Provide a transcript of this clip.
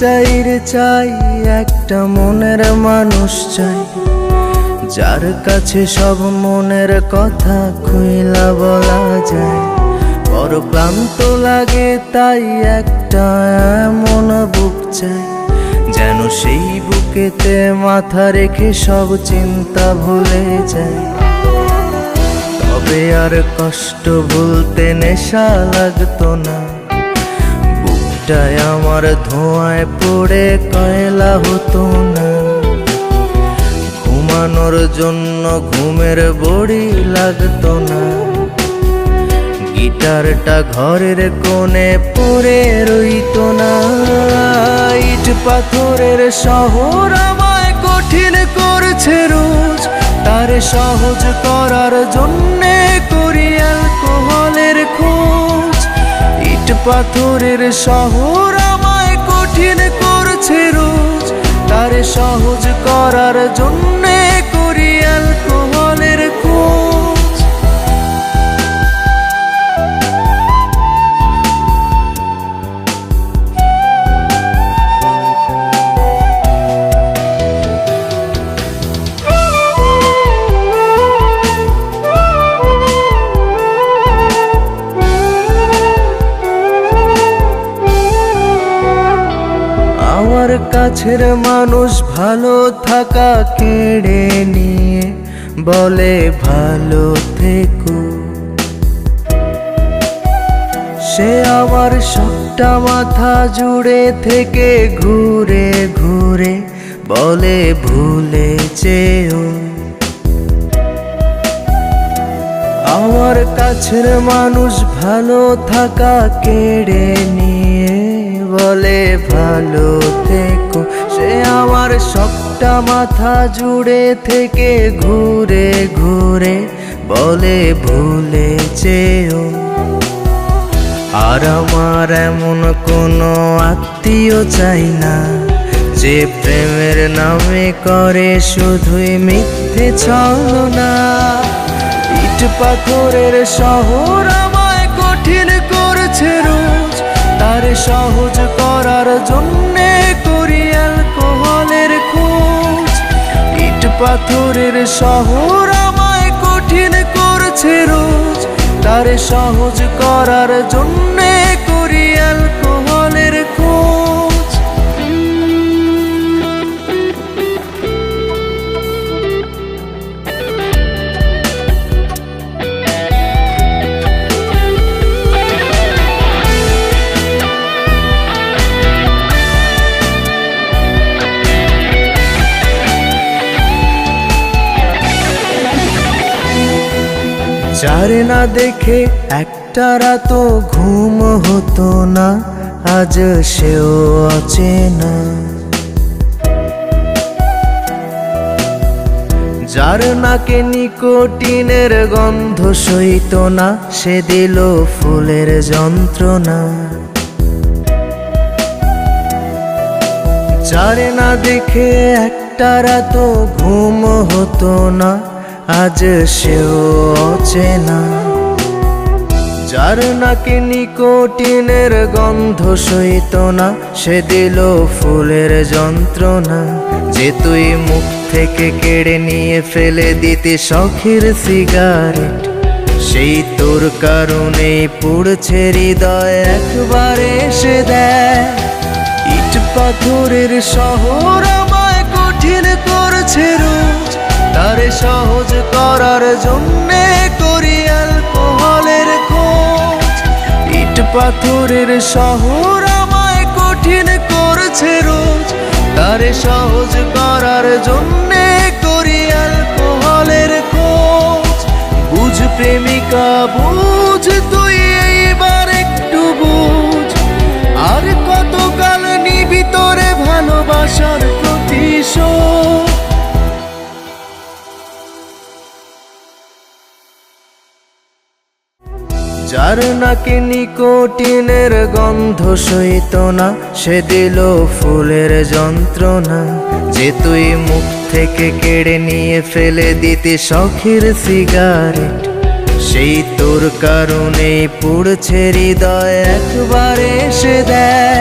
চাই রে চাই, একটা মনের মানুষ চাই, যার কাছে সব মনের কথা খুইলা বলা যায়। বড় ক্লান্ত লাগে তাই একটা এমন বুক চাই, যেন সেই বুকেতে মাথা রেখে সব চিন্তা ভুলে যায়। তবে আর কষ্ট ভুলতে নেশা লাগতো না, বুকটায় আমার ধোঁয়ায় পড়ে কয়লা হতো না। ঘুমানোর জন্য ঘুমের বড়ি লাগতো না, গিটারটা ঘরের কোণে পড়ে রইতো না। ইট পাথরের শহর আমায় কঠিন করছে রোজ, তারে সহজ করার জন্যে করি অ্যালকোহলের খোঁজ। ইট পাথরের শহর আমায় কঠিন করছে রোজ, তারে সহজ করার জন্যে করি অ্যালকোহলের খোঁজ। আমার কাছের মানুষ ভালো থাকা কেড়ে নিয়ে বলে ভালো থেকো, সে আমার সবটা মাথা জুড়ে থেকে ঘুরে ঘুরে বলে ভুলে যেও। আমার কাছের মানুষ ভালো থাকা কেড়ে নিয়ে বলে ভালো থেকো, সে আমার সবটা মাথা জুড়ে থেকে ঘুরে ঘুরে বলে ভুলে যেও। আর আমার এমন কোনো আত্মীয় চাই না, যে প্রেমের নামে করে শুধুই মিথ্যে ছলনা। ইট পাথরের শহর আমায় কঠিন করছে রোজ, তারে সহজ করার জন্যে করি অ্যালকোহলের খোঁজ। ইট পাথরের শহর আমায় কঠিন করছে রোজ, তারে সহজ করার জন্যে করি অ্যালকোহলের খোঁজ। যারে না দেখে একটা রাতও ঘুম হতো না, আজ সেও অচেনা। যার নাকে নিকোটিনের গন্ধ সইত না, সে দিল ফুলের যন্ত্রণা। যারে না দেখে একটা রাতও ঘুম হতো না, আজ সেও অচেনা। যার নাকে নিকোটিনের গন্ধ সইত না, সে দিল ফুলের যন্ত্রণা। যে তুই মুখ থেকে কেড়ে নিয়ে ফেলে দিতে শখের সিগারেট, সেই তোর কারণেই পুড়ছে হৃদয় একবারে এসে দেয়। ইট পাথরের শহর আমায় কঠিন করছে রোজ, তারে সহজ করার জন্যে করি অ্যালকোহলের খোঁজ। ইট পাথরের শহর আমায় কঠিন করছে রোজ, তারে সহজ করার জন্যে করি অ্যালকোহলের খোঁজ। বুঝ প্রেমিকা বুঝ, তুই এইবার একটু বুঝ, আর কতকাল নিবি তোরে ভালোবাসার প্রতিশোধ। যার নাকে নিকোটিনের গন্ধ সইত না, সে দিল ফুলের যন্ত্রণা। যে তুই মুখ থেকে কেড়ে নিয়ে ফেলে দিতে শখের সিগারেট, সেই তোর কারণেই পুড়ছে হৃদয় একবারে এসে দেয়।